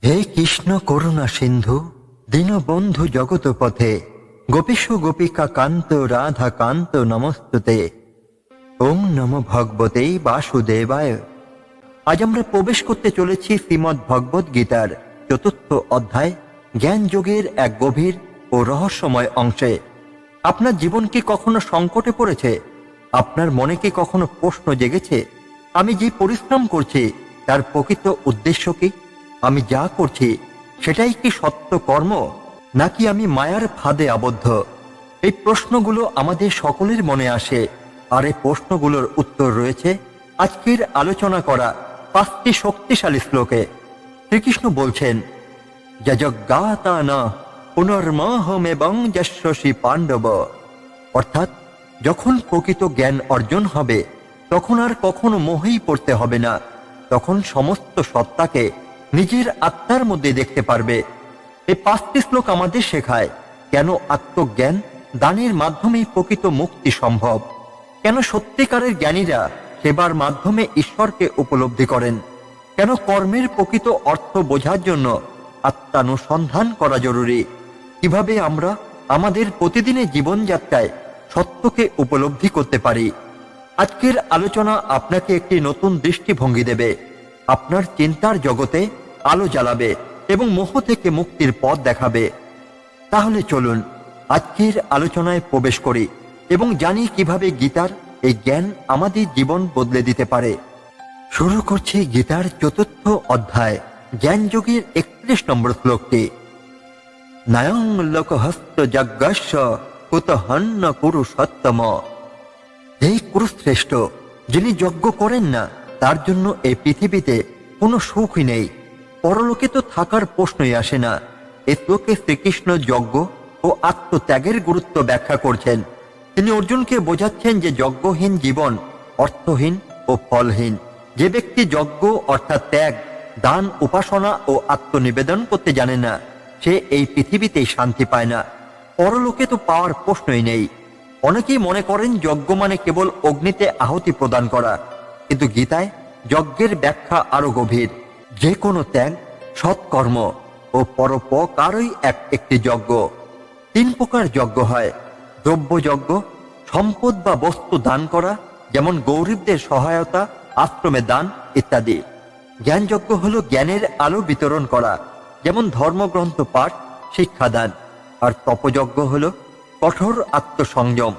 হে কৃষ্ণ করুণা সিন্ধু দীনবন্ধু জগত পথে গোপীশ গোপিকা কান্ত রাধা কান্ত নমস্তুতে। ওম নমো ভগবতে বাসুদেবায়। আজ আমরা প্রবেশ করতে চলেছি শ্রীমদ্ ভগবদ গীতার ৪র্থ অধ্যায় জ্ঞান যোগের এক গভীর ও রহস্যময় অংশে। আপনার জীবন কি কখনো সংকটে পড়েছে? আপনার মনে কি কখনো প্রশ্ন জেগেছে, আমি যে পরিশ্রম করছি তার প্রকৃত উদ্দেশ্য কি? আমি যা করছি সেটাই কি সত্য কর্ম, নাকি আমি মায়ার ফাঁদে আবদ্ধ? এই প্রশ্নগুলো আমাদের সকলের মনে আসে, আর এই প্রশ্নগুলোর উত্তর রয়েছে আজকের আলোচনা করা ৫টি শক্তিশালী শ্লোকে। শ্রীকৃষ্ণ বলছেন, যজ্ঞাতা না পুনর্মহমেবং যশস্বী পাণ্ডব। অর্থাৎ যখন প্রকৃত জ্ঞান অর্জন হবে তখন আর কখনো মোহেই পড়তে হবে না, তখন সমস্ত সত্তাকে নিজের আত্মার মধ্যে দেখতে পারবে। এই ৫টি শ্লোক আমাদের শেখায় কেন আত্মজ্ঞান দানের মাধ্যমেই প্রকৃত মুক্তি সম্ভব, কেন সত্যিকারের জ্ঞানীরা সেবার মাধ্যমে ঈশ্বরকে উপলব্ধি করেন, কেন কর্মের প্রকৃত অর্থ বোঝার জন্য আত্মানুসন্ধান করা জরুরি, কিভাবে আমরা আমাদের প্রতিদিনের জীবনযাত্রায় সত্যকে উপলব্ধি করতে পারি। আজকের আলোচনা আপনাকে একটি নতুন দৃষ্টিভঙ্গি দেবে, আপনার চিন্তার জগতে আলো জ্বালাবে এবং মোহ থেকে মুক্তির পথ দেখাবে। তাহলে চলুন আজকের আলোচনায় প্রবেশ করি এবং জানি কিভাবে গীতার এই জ্ঞান আমাদের জীবন বদলে দিতে পারে। শুরু করছি গীতার ৪র্থ অধ্যায় জ্ঞান যোগের ৩১ নম্বর শ্লোকটি। নায়ং লোকহস্ত যজ্ঞস্য কুতহন্ন পুরুষোত্তম। হে কুরুশ্রেষ্ঠ, যিনি যজ্ঞ করেন না তার জন্য এই পৃথিবীতে কোনো সুখই নেই, পরলোকে তো থাকার প্রশ্নই আসে না। এ শ্লোকে শ্রীকৃষ্ণ যজ্ঞ ও আত্মত্যাগের গুরুত্ব ব্যাখ্যা করছেন। তিনি অর্জুনকে বোঝাচ্ছেন যে যজ্ঞহীন জীবন অর্থহীন ও ফলহীন। যে ব্যক্তি যজ্ঞ অর্থাৎ ত্যাগ, দান, উপাসনা ও আত্মনিবেদন করতে জানে না, সে এই পৃথিবীতেই শান্তি পায় না, পরলোকে তো পাওয়ার প্রশ্নই নেই। অনেকেই মনে করেন যজ্ঞ মানে কেবল অগ্নিতে আহুতি প্রদান করা, কিন্তু গীতায় যজ্ঞের ব্যাখ্যা আরো গভীর। যে কোনো ত্যাগ, সৎকর্ম ও পরোপকারই একটি যজ্ঞ। ৩ প্রকার যজ্ঞ হয়: দ্রব্যযজ্ঞ, সম্পদ বা বস্তু দান করা, যেমন গরিবদের সহায়তা, আশ্রমে দান ইত্যাদি। জ্ঞানযজ্ঞ হলো জ্ঞানের আলো বিতরণ করা, যেমন ধর্মগ্রন্থ পাঠ, শিক্ষাদান। আর তপযজ্ঞ হলো কঠোর আত্মসংযম,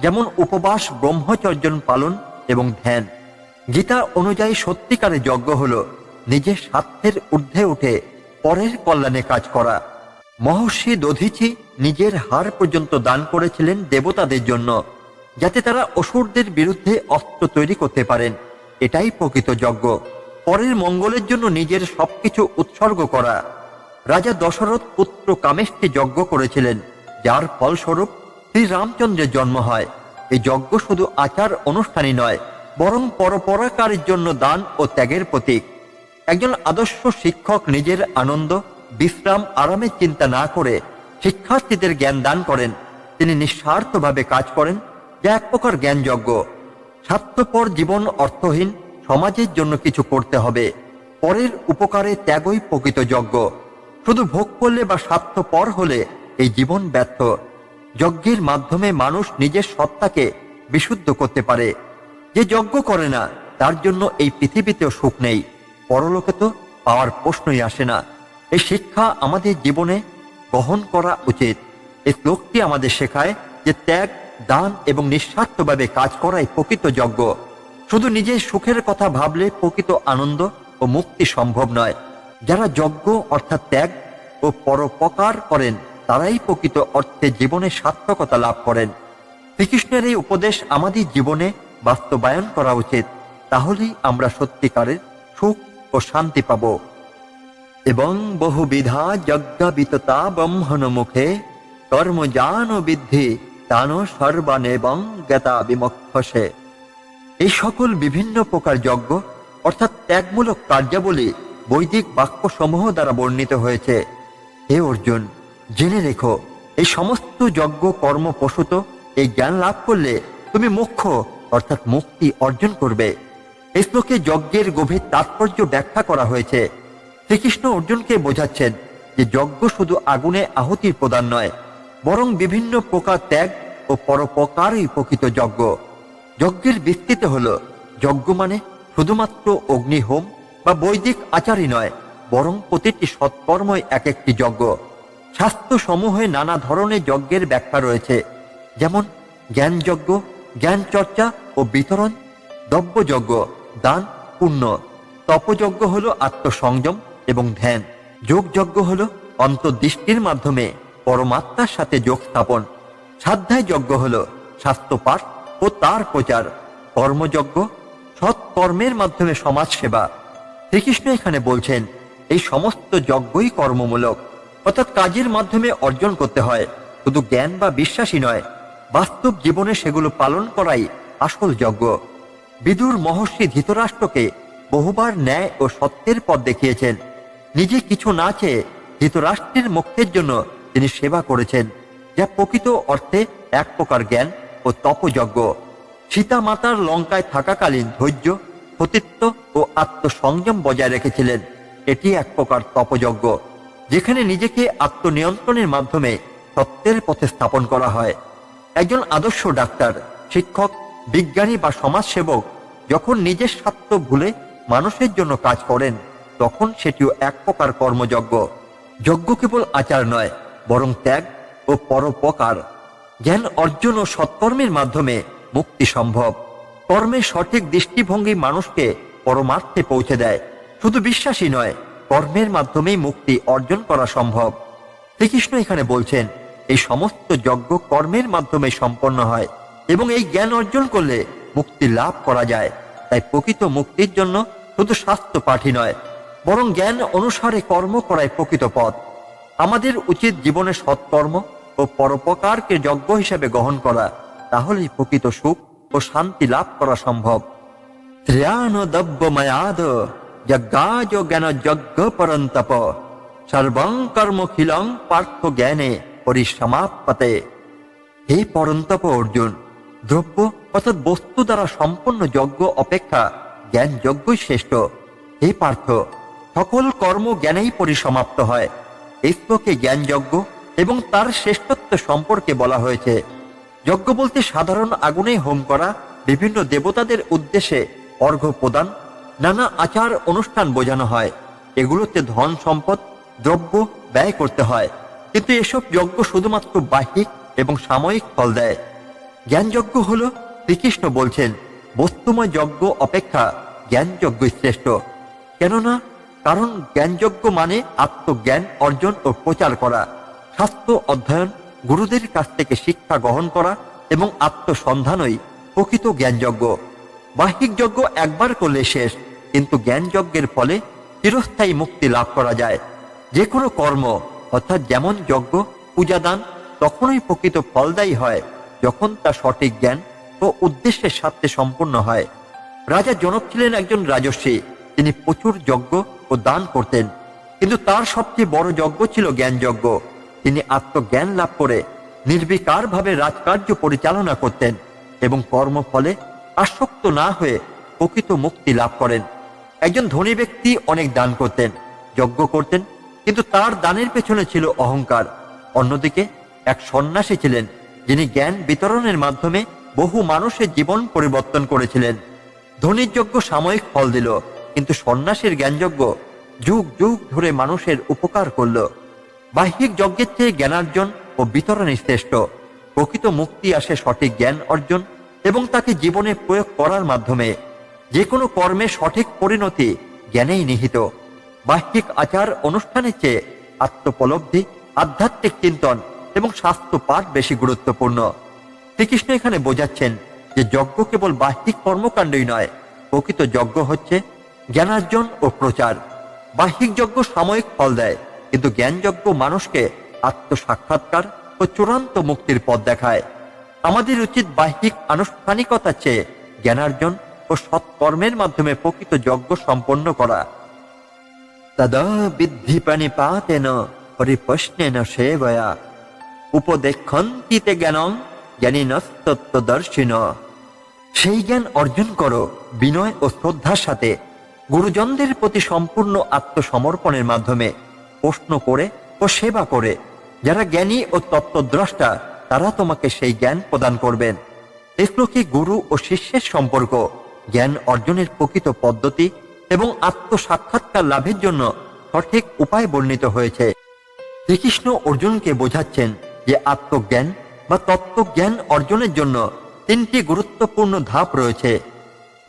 যেমন উপবাস, ব্রহ্মচর্য পালন এবং ধ্যান। গীতা অনুযায়ী সত্যিকারের যজ্ঞ হলো নিজের স্বার্থের ঊর্ধ্বে উঠে পরের কল্যাণে কাজ করা। মহর্ষি দধীচি নিজের হাড় পর্যন্ত দান করেছিলেন দেবতাদের জন্য, যাতে তারা অসুরদের বিরুদ্ধে অস্ত্র তৈরি করতে পারেন। এটাই প্রকৃত যজ্ঞ, পরের মঙ্গলের জন্য নিজের সবকিছু উৎসর্গ করা। রাজা দশরথ পুত্র কামেশকে যজ্ঞ করেছিলেন, যার ফলস্বরূপ শ্রী রামচন্দ্রের জন্ম হয়। এই যজ্ঞ শুধু আচার অনুষ্ঠানই নয়, বরং পরোপকারের জন্য দান ও ত্যাগের প্রতীক। একজন আদর্শ শিক্ষক নিজের আনন্দ, বিশ্রাম, আরামের চিন্তা না করে শিক্ষার্থীদের জ্ঞান দান করেন। তিনি নিঃস্বার্থভাবে কাজ করেন, যা এক প্রকার জ্ঞানযজ্ঞ। স্বার্থপর জীবন অর্থহীন, সমাজের জন্য কিছু করতে হবে। পরের উপকারে ত্যাগই প্রকৃত যজ্ঞ। শুধু ভোগ করলে বা স্বার্থপর হলে এই জীবন ব্যর্থ। যজ্ঞের মাধ্যমে মানুষ নিজের সত্তাকে বিশুদ্ধ করতে পারে। যে যজ্ঞ করে না তার জন্য এই পৃথিবীতেও সুখ নেই, পরলোকে তো পাওয়ার প্রশ্নই আসে না। এই শিক্ষা আমাদের জীবনে গ্রহণ করা উচিত। এই শ্লোকটি আমাদের শেখায় যে ত্যাগ, দান এবং নিঃস্বার্থভাবে কাজ করাই প্রকৃত যজ্ঞ। শুধু নিজের সুখের কথা ভাবলে প্রকৃত আনন্দ ও মুক্তি সম্ভব নয়। যারা যজ্ঞ অর্থাৎ ত্যাগ ও পরোপকার করেন তারাই প্রকৃত অর্থে জীবনে সার্থকতা লাভ করেন। শ্রীকৃষ্ণের এই উপদেশ আমাদের জীবনে বাস্তবায়ন করা উচিত, তাহলেই আমরা সত্যিকারের সুখ ও শান্তি পাব। এবং বহুবিধা যজ্ঞাবিততা ব্রহ্মণ মুখে কর্মজান বিদ্ধি তান সর্বানেবং জ্ঞাতা বিমক্ষসে। এই সকল বিভিন্ন প্রকার যজ্ঞ অর্থাৎ ত্যাগমূলক কার্যাবলী বৈদিক বাক্যসমূহ দ্বারা বর্ণিত হয়েছে। হে অর্জুন, জেনে রেখো, এই সমস্ত যজ্ঞ কর্ম প্রসূত এই জ্ঞান লাভ করলে তুমি মোক্ষ অর্থাৎ মুক্তি অর্জন করবে। এই শ্লোকে যজ্ঞের গভীর তাৎপর্য ব্যাখ্যা করা হয়েছে। শ্রীকৃষ্ণ অর্জুনকে বোঝাচ্ছেন যে যজ্ঞ শুধু আগুনে আহুতির প্রদান নয়, বরং বিভিন্ন প্রকার ত্যাগ ও পরোপকারই প্রকৃত যজ্ঞ। যজ্ঞের বিস্তৃতি হল, যজ্ঞ মানে শুধুমাত্র অগ্নিহোম বা বৈদিক আচারই নয়, বরং প্রতিটি সৎকর্মই এক একটি যজ্ঞ। শাস্ত্র সমূহে নানা ধরনের যজ্ঞের ব্যাখ্যা রয়েছে, যেমন জ্ঞানযজ্ঞ, জ্ঞান চর্চা ও বিতরণ; দ্রব্যযজ্ঞ, দান পুণ্য; তপযজ্ঞ হল আত্মসংযম এবং ধ্যান; যোগযজ্ঞ হল অন্তর্দৃষ্টির মাধ্যমে পরমাত্মার সাথে যোগ স্থাপন; স্বাধ্যায় যজ্ঞ হল শাস্ত্রপাঠ ও তার প্রচার; কর্মযজ্ঞ, সৎ কর্মের মাধ্যমে সমাজ সেবা। শ্রীকৃষ্ণ এখানে বলছেন এই সমস্ত যজ্ঞই কর্মমূলক, অর্থাৎ কাজের মাধ্যমে অর্জন করতে হয়। শুধু জ্ঞান বা বিশ্বাসই নয়, বাস্তব জীবনে সেগুলো পালন করাই আসল যজ্ঞ। বিদুর মহর্ষি ধৃতরাষ্ট্রকে বহুবার ন্যায় ও সত্যের পথ দেখিয়েছেন। নিজে কিছু না চেয়ে ধৃতরাষ্ট্রের মোক্ষের জন্য তিনি সেবা করেছেন, যা প্রকৃত অর্থে এক প্রকার জ্ঞান ও তপযজ্ঞ। সীতা মাতার লঙ্কায় থাকাকালীন ধৈর্য, সতীত্ব ও আত্মসংযম বজায় রেখেছিলেন। এটি এক প্রকার তপযজ্ঞ, যেখানে নিজেকে আত্মনিয়ন্ত্রণের মাধ্যমে সত্যের পথে স্থাপন করা হয়। একজন আদর্শ ডাক্তার, শিক্ষক, বিজ্ঞানী বা সমাজসেবক যখন নিজের স্বার্থ ভুলে মানুষের জন্য কাজ করেন, তখন সেটিও এক প্রকার কর্মযজ্ঞ। যজ্ঞ কেবল আচার নয়, বরং ত্যাগ ও পরোপকার। জ্ঞান অর্জন ও সৎকর্মের মাধ্যমে মুক্তি সম্ভব। কর্মের সঠিক দৃষ্টিভঙ্গি মানুষকে পরমার্থে পৌঁছে দেয়। শুধু বিশ্বাসই নয়, কর্মের মাধ্যমেই মুক্তি অর্জন করা সম্ভব। শ্রীকৃষ্ণ এখানে বলছেন এই সমস্ত যজ্ঞ কর্মের মাধ্যমে সম্পন্ন হয় এবং এই জ্ঞান অর্জন করলে মুক্তি লাভ করা যায়। তাই প্রকৃত মুক্তির জন্য শুধু শাস্ত্র পাঠই নয়, বরং জ্ঞান অনুসারে কর্ম করাই প্রকৃত পথ। আমাদের উচিত জীবনে সৎকর্ম ও পরোপকারকে যজ্ঞ হিসেবে গ্রহণ করা, তাহলেই প্রকৃত সুখ ও শান্তি লাভ করা সম্ভব। ত্রয়াণ দ্রব্যময়াদ যজ্ঞাজ জ্ঞান যজ্ঞ পরন্তপ সর্বং কর্মখিলং পার্থ জ্ঞানে পরিসমাপ্যতে। হে পরন্তপ অর্জুন, দ্রব্য অর্থাৎ বস্তু দ্বারা সম্পন্ন যজ্ঞ অপেক্ষা জ্ঞান যজ্ঞই শ্রেষ্ঠ। হে পার্থ, সকল কর্ম জ্ঞানেই পরিসমাপ্ত হয়। এই শ্লোকে জ্ঞান যজ্ঞ এবং তার শ্রেষ্ঠত্ব সম্পর্কে বলা হয়েছে। যজ্ঞ বলতে সাধারণ আগুনে হোম করা, বিভিন্ন দেবতাদের উদ্দেশ্যে অর্ঘ্য প্রদান, নানা আচার অনুষ্ঠান বোঝানো হয়। এগুলোতে ধন সম্পদ, দ্রব্য ব্যয় করতে হয়, কিন্তু এসব যজ্ঞ শুধুমাত্র বাহ্যিক এবং সাময়িক ফল দেয়। জ্ঞানযজ্ঞ হল, শ্রীকৃষ্ণ বলছেন, বস্তুময় যজ্ঞ অপেক্ষা জ্ঞানযজ্ঞই শ্রেষ্ঠ। কেননা কারণ জ্ঞানযজ্ঞ মানে আত্মজ্ঞান অর্জন ও প্রচার করা, শাস্ত্র অধ্যয়ন, গুরুদের কাছ থেকে শিক্ষা গ্রহণ করা এবং আত্মসন্ধানই প্রকৃত জ্ঞানযজ্ঞ। বাহ্যিক যজ্ঞ একবার করলে শেষ, কিন্তু জ্ঞানযজ্ঞের ফলে চিরস্থায়ী মুক্তি লাভ করা যায়। যে কোনো কর্ম অর্থাৎ যেমন যজ্ঞ, পূজাদান তখনই প্রকৃত ফলদায়ী হয় যখন তা সঠিক জ্ঞান ও উদ্দেশ্যের সাথে সম্পূর্ণ হয়। রাজা জনক ছিলেন একজন রাজর্ষি। তিনি প্রচুর যজ্ঞ ও দান করতেন, কিন্তু তার সবচেয়ে বড় যজ্ঞ ছিল জ্ঞানযজ্ঞ। তিনি আত্মজ্ঞান লাভ করে নির্বিকারভাবে রাজকার্য পরিচালনা করতেন এবং কর্মফলে আসক্ত না হয়ে প্রকৃত মুক্তি লাভ করেন। একজন ধনী ব্যক্তি অনেক দান করতেন, যজ্ঞ করতেন, কিন্তু তার দানের পেছনে ছিল অহংকার। অন্যদিকে এক সন্ন্যাসী ছিলেন, যিনি জ্ঞান বিতরণের মাধ্যমে বহু মানুষের জীবন পরিবর্তন করেছিলেন। ধনীর যজ্ঞ সাময়িক ফল দিল, কিন্তু সন্ন্যাসীর জ্ঞানযজ্ঞ যুগ যুগ ধরে মানুষের উপকার করল। বাহ্যিক যজ্ঞের চেয়ে জ্ঞানার্জন ও বিতরণই শ্রেষ্ঠ। প্রকৃত মুক্তি আসে সঠিক জ্ঞান অর্জন এবং তাকে জীবনে প্রয়োগ করার মাধ্যমে। যে কোনো কর্মের সঠিক পরিণতি জ্ঞানেই নিহিত। বাহ্যিক আচার অনুষ্ঠানের চেয়ে আত্মোপলব্ধি, আধ্যাত্মিক চিন্তন এবং শাস্ত্র পাঠ বেশি গুরুত্বপূর্ণ। শ্রীকৃষ্ণ এখানে বোঝাচ্ছেন যে যজ্ঞ কেবল বাহ্যিক কর্মকাণ্ডই নয়, প্রকৃত যজ্ঞ হচ্ছে জ্ঞানার্জন ও প্রচার। বাহ্যিক যজ্ঞ সাময়িক ফল দেয়, কিন্তু জ্ঞানযজ্ঞ মানুষকে আত্মসাক্ষাৎকার ও চূড়ান্ত মুক্তির পথ দেখায়। আমাদের উচিত বাহ্যিক আনুষ্ঠানিকতার চেয়ে জ্ঞানার্জন ও সৎকর্মের মাধ্যমে প্রকৃত যজ্ঞ সম্পন্ন করা। তদা বিদ্ধি প্রাণিপাতেন পরিপ্রশ্নেন সেবয়া উপদেক্ষন্তিতে জ্ঞানং জ্ঞানিনস্তত্ত্বদর্শিন। সেই জ্ঞান অর্জন করো বিনয় ও শ্রদ্ধার সাথে, গুরুজনদের প্রতি সম্পূর্ণ আত্মসমর্পণের মাধ্যমে প্রশ্ন করে ও সেবা করে যারা জ্ঞানী ও তত্ত্বদ্রষ্টা, তারা তোমাকে সেই জ্ঞান প্রদান করবেন। এই শ্লোকে গুরু ও শিষ্যের সম্পর্ক, জ্ঞান অর্জনের প্রকৃত পদ্ধতি এবং আত্মসাক্ষাৎকার লাভের জন্য সঠিক উপায় বর্ণিত হয়েছে। শ্রীকৃষ্ণ অর্জুনকে বোঝাচ্ছেন যে আত্মজ্ঞান বা তত্ত্বজ্ঞান অর্জনের জন্য তিনটি গুরুত্বপূর্ণ ধাপ রয়েছে।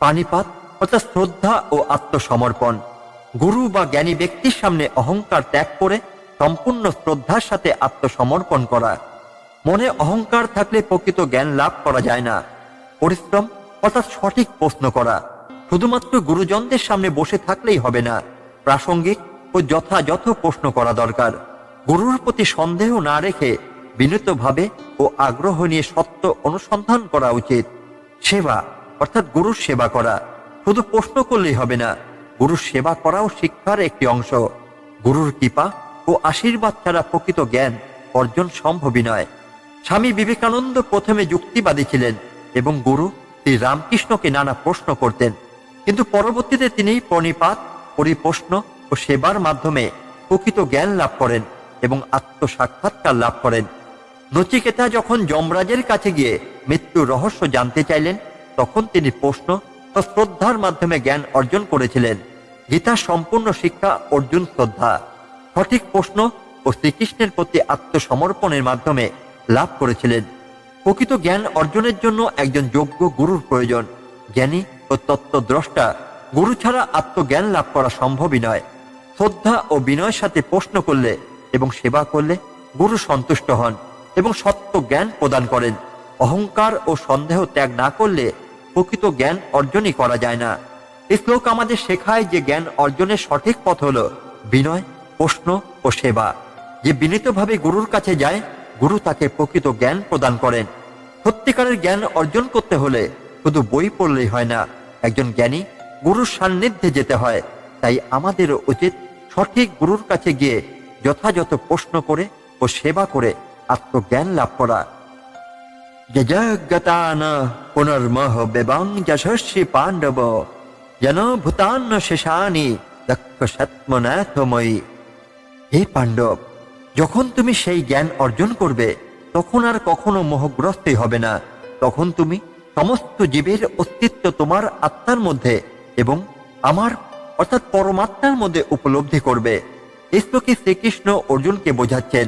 পাণিপাত অর্থাৎ শ্রদ্ধা ও আত্মসমর্পণ। গুরু বা জ্ঞানী ব্যক্তির সামনে অহংকার ত্যাগ করে সম্পূর্ণ শ্রদ্ধার সাথে আত্মসমর্পণ করা। মনে অহংকার থাকলে প্রকৃত জ্ঞান লাভ করা যায় না। পরিশ্রম অর্থাৎ সঠিক প্রশ্ন করা। শুধুমাত্র গুরুজনদের সামনে বসে থাকলেই হবে না, প্রাসঙ্গিক ও যথাযথ প্রশ্ন করা দরকার। গুরুর প্রতি সন্দেহ না রেখে বিনীতভাবে ও আগ্রহ নিয়ে সত্য অনুসন্ধান করা উচিত। সেবা অর্থাৎ গুরুর সেবা করা। শুধু প্রশ্ন করলেই হবে না, গুরুর সেবা করাও শিক্ষার একটি অংশ। গুরুর কৃপা ও আশীর্বাদ ছাড়া প্রকৃত জ্ঞান অর্জন সম্ভবই নয়। স্বামী বিবেকানন্দ প্রথমে যুক্তিবাদী ছিলেন এবং গুরু শ্রী রামকৃষ্ণকে নানা প্রশ্ন করতেন, কিন্তু পরবর্তীতে তিনি প্রণিপাত, পরিপ্রশ্ন ও সেবার মাধ্যমে প্রকৃত জ্ঞান লাভ করেন এবং আত্মসাক্ষাৎকার লাভ করেন। নচিকেতা যখন যমরাজের কাছে গিয়ে মৃত্যুর রহস্য জানতে চাইলেন, তখন তিনি প্রশ্ন ও শ্রদ্ধার মাধ্যমে জ্ঞান অর্জন করেছিলেন। গীতার সম্পূর্ণ শিক্ষা অর্জুন শ্রদ্ধা, সঠিক প্রশ্ন ও শ্রীকৃষ্ণের প্রতি আত্মসমর্পণের মাধ্যমে লাভ করেছিলেন। প্রকৃত জ্ঞান অর্জনের জন্য একজন যোগ্য গুরুর প্রয়োজন। জ্ঞানী ও তত্ত্বদ্রষ্টা গুরু ছাড়া আত্মজ্ঞান লাভ করা সম্ভবই নয়। শ্রদ্ধা ও বিনয়ের সাথে প্রশ্ন করলে এবং সেবা করলে গুরু সন্তুষ্ট হন এবং সত্য জ্ঞান প্রদান করেন। অহংকার ও সন্দেহ ত্যাগ না করলে প্রকৃত জ্ঞান অর্জনই করা যায় না। এই শ্লোক আমাদের শেখায় যে জ্ঞান অর্জনের সঠিক পথ হল বিনয়, প্রশ্ন ও সেবা। যে বিনীতভাবে গুরুর কাছে যায়, গুরু তাকে প্রকৃত জ্ঞান প্রদান করেন। সত্যিকারের জ্ঞান অর্জন করতে হলে শুধু বই পড়লেই হয় না, একজন জ্ঞানী গুরুর সান্নিধ্যে যেতে হয়। তাই আমাদেরও উচিত সঠিক গুরুর কাছে গিয়ে যথাযথ প্রশ্ন করে ও সেবা করে আত্মজ্ঞান লাভ করা। যজ্ঞতান পুনর্মহ বেবাং যশস্বী পাণ্ডব জন ভূতান্ন শেষানি দক্ষ সৎমনাথময়ী। হে পাণ্ডব, যখন তুমি সেই জ্ঞান অর্জন করবে, তখন আর কখনো মোহগ্রস্তই হবে না। তখন তুমি সমস্ত জীবের অস্তিত্ব তোমার আত্মার মধ্যে এবং আমার অর্থাৎ পরমাত্মার মধ্যে উপলব্ধি করবে। এই শ্লোকে শ্রীকৃষ্ণ অর্জুনকে বোঝাচ্ছেন,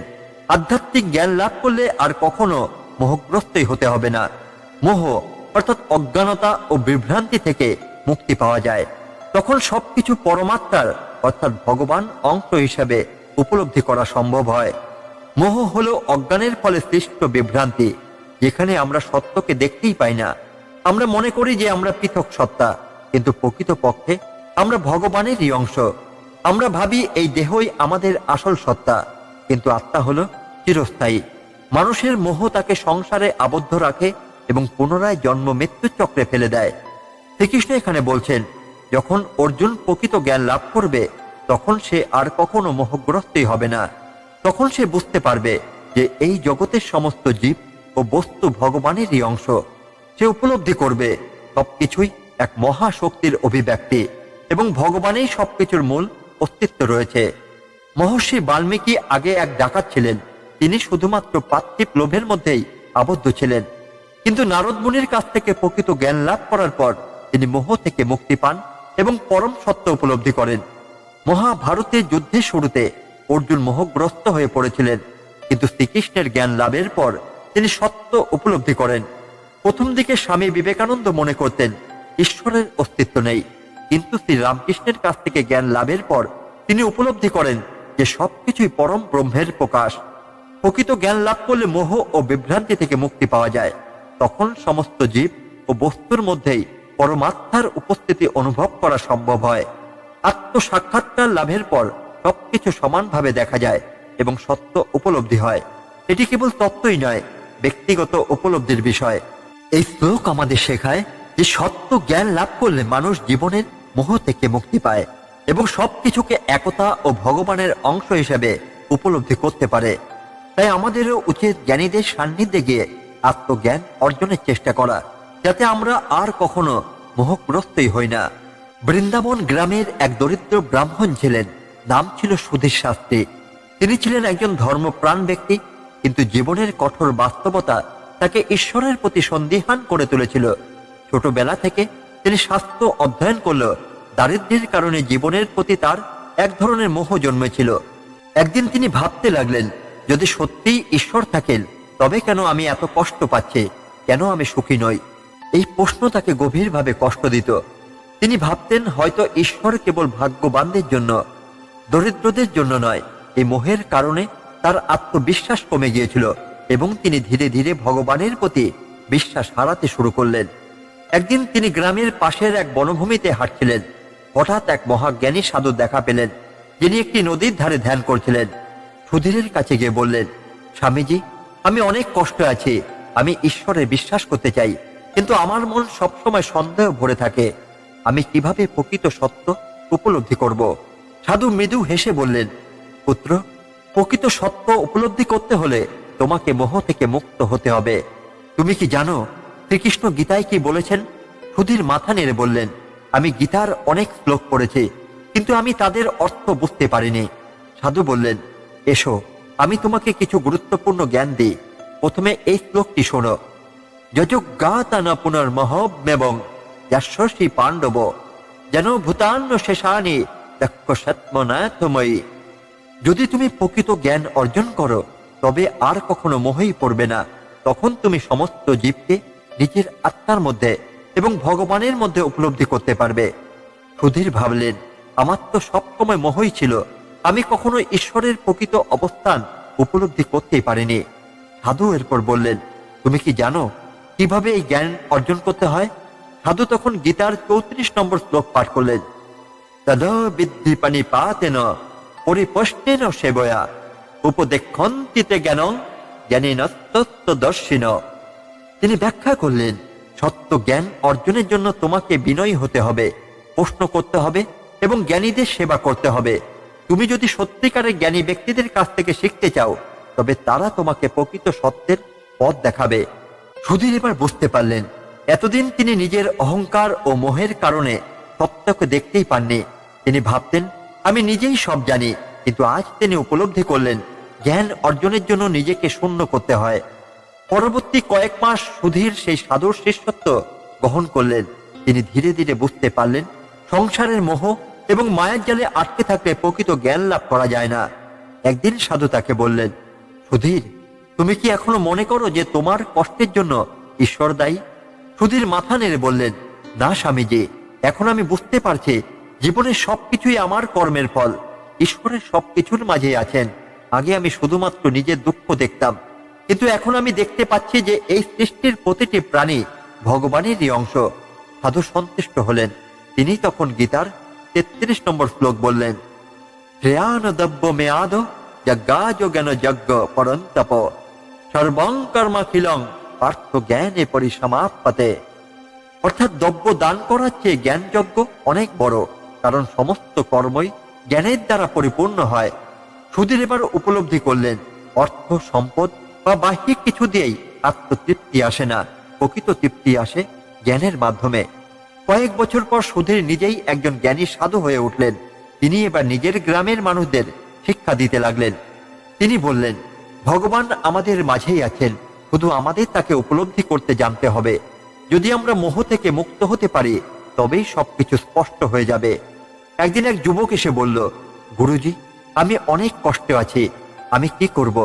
আধ্যাত্মিক জ্ঞান লাভ করলে আর কখনো মোহগ্রস্তই হতে হবে না। মোহ অর্থাৎ অজ্ঞানতা ও বিভ্রান্তি থেকে মুক্তি পাওয়া যায়। তখন সবকিছু পরমাত্মার অর্থাৎ ভগবান অংশ হিসাবে উপলব্ধি করা সম্ভব হয়। মোহ হলো অজ্ঞানের ফলে সৃষ্ট বিভ্রান্তি, যেখানে আমরা সত্যকে দেখতেই পাই না। আমরা মনে করি যে আমরা পৃথক সত্তা, কিন্তু প্রকৃতপক্ষে আমরা ভগবানেরই অংশ। আমরা ভাবি এই দেহই আমাদের আসল সত্তা, কিন্তু আত্মা হলো চিরস্থায়ী। মানুষের মোহ তাকে সংসারে আবদ্ধ রাখে এবং পুনরায় জন্ম মৃত্যু চক্রে ফেলে দেয়। শ্রীকৃষ্ণ এখানে বলছেন, যখন অর্জুন প্রকৃত জ্ঞান লাভ করবে, তখন সে আর কখনো মোহগ্রস্তই হবে না। তখন সে বুঝতে পারবে যে এই জগতের সমস্ত জীব ও বস্তু ভগবানেরই অংশ। সে উপলব্ধি করবে সবকিছুই এক মহাশক্তির অভিব্যক্তি এবং ভগবানেই সবকিছুর মূল অস্তিত্ব রয়েছে। মহর্ষি বাল্মীকি আগে এক ডাকাত ছিলেন। তিনি শুধুমাত্র পার্থিব লোভের মধ্যেই আবদ্ধ ছিলেন, কিন্তু নারদ মুনির কাছ থেকে প্রকৃত জ্ঞান লাভ করার পর তিনি মোহ থেকে মুক্তি পান এবং পরম সত্য উপলব্ধি করেন। মহাভারতের যুদ্ধের শুরুতে অর্জুন মোহগ্রস্ত হয়ে পড়েছিলেন, কিন্তু শ্রীকৃষ্ণের জ্ঞান লাভের পর তিনি সত্য উপলব্ধি করেন। প্রথম দিকে স্বামী বিবেকানন্দ মনে করতেন ঈশ্বরের অস্তিত্ব নেই, কিন্তু শ্রী রামকৃষ্ণের কাছ থেকে জ্ঞান লাভের পর তিনি উপলব্ধি করেন যে সবকিছুই পরম ব্রহ্মের প্রকাশ। প্রকৃত জ্ঞান লাভ করলে মোহ ও বিভ্রান্তি থেকে মুক্তি পাওয়া যায়। তখন সমস্ত জীব ও বস্তুর মধ্যেই পরমাত্মার উপস্থিতি অনুভব করা সম্ভব হয়। আত্মসাক্ষাৎকার লাভের পর সবকিছু সমানভাবে দেখা যায় এবং সত্য উপলব্ধি হয়। এটি কেবল তত্ত্বই নয়, ব্যক্তিগত উপলব্ধির বিষয়। এই শ্লোক আমাদের শেখায় যে সত্য জ্ঞান লাভ করলে মানুষ জীবনের মোহ থেকে মুক্তি পায় এবং সবকিছুকে একতা ও ভগবানের অংশ হিসেবে উপলব্ধি করতে পারে। তাই আমাদেরও উচিত জ্ঞানীদের সান্নিধ্যে গিয়ে আত্মজ্ঞান অর্জনের চেষ্টা করা, যাতে আমরা আর কখনো মোহগ্রস্তই হই না। বৃন্দাবন গ্রামের এক দরিদ্র ব্রাহ্মণ ছিলেন, নাম ছিল সুধীর শাস্ত্রী। তিনি ছিলেন একজন ধর্মপ্রাণ ব্যক্তি, কিন্তু জীবনের কঠোর বাস্তবতা তাকে ঈশ্বরের প্রতি সন্দিহান করে তুলেছিল। ছোটবেলা থেকে তিনি শাস্ত্র অধ্যয়ন করলেও দারিদ্র্যের কারণে জীবনের প্রতি তার এক ধরনের মোহ জন্মেছিল। একদিন তিনি ভাবতে লাগলেন, যদি সত্যিই ঈশ্বর থাকেন তবে কেন আমি এত কষ্ট পাচ্ছি, কেন আমি সুখী নই? এই প্রশ্ন তাকে গভীরভাবে কষ্ট দিত। তিনি ভাবতেন, হয়তো ঈশ্বর কেবল ভাগ্যবানদের জন্য, দরিদ্রদের জন্য নয়। এই মোহের কারণে তার আত্মবিশ্বাস কমে গিয়েছিল এবং তিনি ধীরে ধীরে ভগবানের প্রতি বিশ্বাস হারাতে শুরু করলেন। একদিন তিনি গ্রামের পাশের এক বনভূমিতে হাঁটছিলেন। হঠাৎ এক মহাজ্ঞানী সাধু দেখা পেলেন, যিনি একটি নদীর ধারে ধ্যান করছিলেন। সুধীরের কাছে গিয়ে বললেন, স্বামীজি, আমি অনেক কষ্ট আছি, আমি ঈশ্বরে বিশ্বাস করতে চাই, কিন্তু আমার মন সবসময় সন্দেহ ভরে থাকে। আমি কিভাবে প্রকৃত সত্য উপলব্ধি করব? সাধু মৃদু হেসে বললেন, পুত্র, প্রকৃত সত্য উপলব্ধি করতে হলে তোমাকে মোহ থেকে মুক্ত হতে হবে। তুমি কি জানো শ্রীকৃষ্ণ গীতায় কি বলেছেন? সুধীর মাথা নেড়ে বললেন, আমি গীতার অনেক শ্লোক পড়েছি, কিন্তু আমি তাদের অর্থ বুঝতে পারিনি। সাধু বললেন, এসো, আমি তোমাকে কিছু গুরুত্বপূর্ণ জ্ঞান দিই। প্রথমে এই শ্লোকটি শোনো, যযোজ্ঞাতান পুনর্মহমেবং যশস্বী পাণ্ডব যেন ভূতান্য শেষানি দক্ষসত্মনাথময়ী। যদি তুমি প্রকৃত জ্ঞান অর্জন করো তবে আর কখনো মোহেই পড়বে না। তখন তুমি সমস্ত জীবকে নিজের আত্মার মধ্যে এবং ভগবানের মধ্যে উপলব্ধি করতে পারবে। সুধীর ভাবলেন, আমার তো সবসময় মোহই ছিল, আমি কখনো ঈশ্বরের প্রকৃত অবস্থান উপলব্ধি করতেই পারিনি। সাধু এরপর বললেন, তুমি কি জানো কিভাবে এই জ্ঞান অর্জন করতে হয়? সাধু তখন গীতার 34 নম্বর শ্লোক পাঠ করলেন, তদ বিদ্ধি পানিপাতেন পরিপষ্টেন সেবয়া উপদেক্ষন্তিতে জ্ঞানং জ্ঞানেন তত্ত্বদর্শিন। তিনি ব্যাখ্যা করলেন, সত্য জ্ঞান অর্জনের জন্য তোমাকে বিনয়ী হতে হবে, প্রশ্ন করতে হবে এবং জ্ঞানীদের সেবা করতে হবে। তুমি যদি সত্যিকারের জ্ঞানী ব্যক্তিদের কাছ থেকে শিখতে চাও তবে তারা তোমাকে প্রকৃত সত্যের পথ দেখাবে। সুধীর এবার বুঝতে পারলেন, এতদিন তিনি নিজের অহংকার ও মোহের কারণে সত্যকে দেখতেই পাননি। তিনি ভাবতেন, আমি নিজেই সব জানি, কিন্তু আজ তিনি উপলব্ধি করলেন, জ্ঞান অর্জনের জন্য নিজেকে শূন্য করতে হয়। পরবর্তী কয়েক মাস সুধীর সেই সাধুর শিষ্যত্ব গ্রহণ করলেন। তিনি ধীরে ধীরে বুঝতে পারলেন, সংসারের মোহ এবং মায়ার জালে আটকে থাকলে প্রকৃত জ্ঞান লাভ করা যায় না। একদিন সাধু তাকে বললেন, সুধীর, তুমি কি এখনো মনে করো যে তোমার কষ্টের জন্য ঈশ্বর দায়ী? সুধীর মাথা নেড়ে বললেন, না স্বামীজি, এখন আমি বুঝতে পারছি জীবনের সবকিছুই আমার কর্মের ফল। ঈশ্বরের সবকিছুর মাঝেই আছেন। আগে আমি শুধুমাত্র নিজের দুঃখ দেখতাম, কিন্তু এখন আমি দেখতে পাচ্ছি যে এই সৃষ্টির প্রতিটি প্রাণী ভগবানেরই অংশ। সাধু সন্তুষ্ট হলেন। তিনি তখন গীতার 33 নম্বর শ্লোক বললেন, শ্রেয়ান দ্রব্য মেয়াদ যজ্ঞাজ জ্ঞান যজ্ঞ পরন্তপ সর্বং কর্মাখিলং পার্থ জ্ঞানে পরিসমাপ্যতে। অর্থাৎ দ্রব্য দান করার চেয়ে জ্ঞান যজ্ঞ অনেক বড়, কারণ সমস্ত কর্মই জ্ঞানের দ্বারা পরিপূর্ণ হয়। সুধীর এবার উপলব্ধি করলেন, অর্থ, সম্পদ বা বাহ্যিক কিছু দিয়েই আত্মতৃপ্তি আসে না, প্রকৃত তৃপ্তি আসে জ্ঞানের মাধ্যমে। কয়েক বছর পর সুধীর নিজেই একজন জ্ঞানী সাধু হয়ে উঠলেন। তিনি এবার নিজের গ্রামের মানুষদের শিক্ষা দিতে লাগলেন। তিনি বললেন, ভগবান আমাদের মাঝেই আছেন, শুধু আমাদের তাকে উপলব্ধি করতে জানতে হবে। যদি আমরা মোহ থেকে মুক্ত হতে পারি তবেই সবকিছু স্পষ্ট হয়ে যাবে। একদিন এক যুবক এসে বলল, গুরুজি, আমি অনেক কষ্টে আছি, আমি কি করব?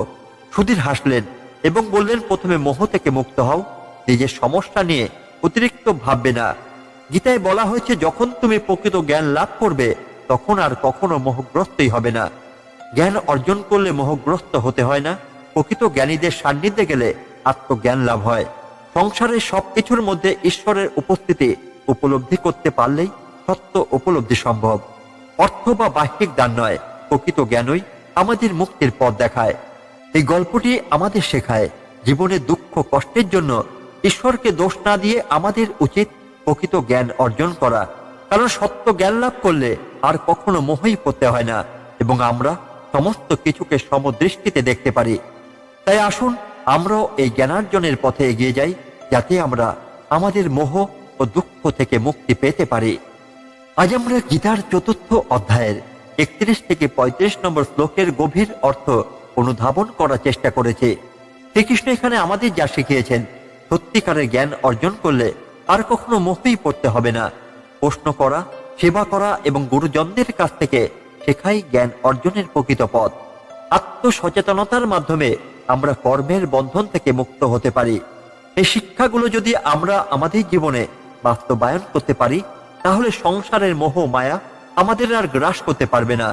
সুধীর হাসলেন এবং বললেন, প্রথমে মোহ থেকে মুক্ত হও, নিজের সমস্যা নিয়ে অতিরিক্ত ভাববে না। গীতায় বলা হয়েছে, যখন তুমি প্রকৃত জ্ঞান লাভ করবে তখন আর কখনো মোহগ্রস্তই হবে না। জ্ঞান অর্জন করলে মোহগ্রস্ত হতে হয় না। প্রকৃত জ্ঞানীদের সান্নিধ্যে গেলে আত্মজ্ঞান লাভ হয়। সংসারের সবকিছুর মধ্যে ঈশ্বরের উপস্থিতি উপলব্ধি করতে পারলেই সত্য উপলব্ধি সম্ভব। অর্থ বা বাহ্যিক দান নয়, প্রকৃত জ্ঞানই আমাদের মুক্তির পথ দেখায়। এই গল্পটি আমাদের শেখায়, জীবনের দুঃখ কষ্টের জন্য ঈশ্বরকে দোষ না দিয়ে আমাদের উচিত প্রকৃত জ্ঞান অর্জন করা। কারণ সত্য জ্ঞান লাভ করলে আর কখনো মোহই পড়তে হয় না এবং আমরা সমস্ত কিছুকে সমদৃষ্টিতে দেখতে পারি। তাই আসুন আমরাও এই জ্ঞানার্জনের পথে এগিয়ে যাই, যাতে আমরা আমাদের মোহ ও দুঃখ থেকে মুক্তি পেতে পারি। আজ আমরা গীতার ৪র্থ অধ্যায়ের ৩১ থেকে ৩৫ নম্বর শ্লোকের গভীর অর্থ অনুধাবন করার চেষ্টা করেছি। শ্রীকৃষ্ণ এখানে আমাদের যা শিখিয়েছেন, সত্যিকারের জ্ঞান অর্জন করলে আর কখনো মোহেই পড়তে হবে না। প্রশ্ন করা, সেবা করা এবং গুরুজনদের কাছ থেকে শেখাই জ্ঞান অর্জনের প্রকৃত পথ। আত্মসচেতনতার মাধ্যমে আমরা কর্মের বন্ধন থেকে মুক্ত হতে পারি। এই শিক্ষাগুলো যদি আমরা আমাদের জীবনে বাস্তবায়ন করতে পারি, তাহলে সংসারের মোহ মায়া আমাদের আর গ্রাস করতে পারবে না।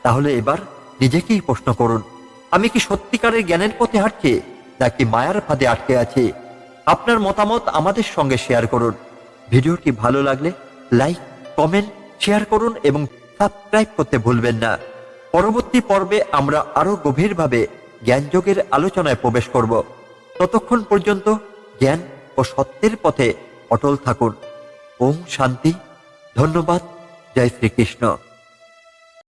তাহলে এবার নিজেকেই প্রশ্ন করুন, আমি কি সত্যিকারের জ্ঞানের পথে হাঁটছি নাকি মায়ার ফাঁদে আটকে আছি? আপনার মতামত আমাদের সঙ্গে শেয়ার করুন। ভিডিওটি ভালো লাগলে লাইক, কমেন্ট, শেয়ার করুন এবং সাবস্ক্রাইব করতে ভুলবেন না। পরবর্তী পর্বে আমরা আরো গভীরভাবে জ্ঞানযোগের আলোচনায় প্রবেশ করব। ততক্ষণ পর্যন্ত জ্ঞান ও সত্যের পথে অটল থাকুন। ওম শান্তি। ধন্যবাদ। জয় শ্রীকৃষ্ণ।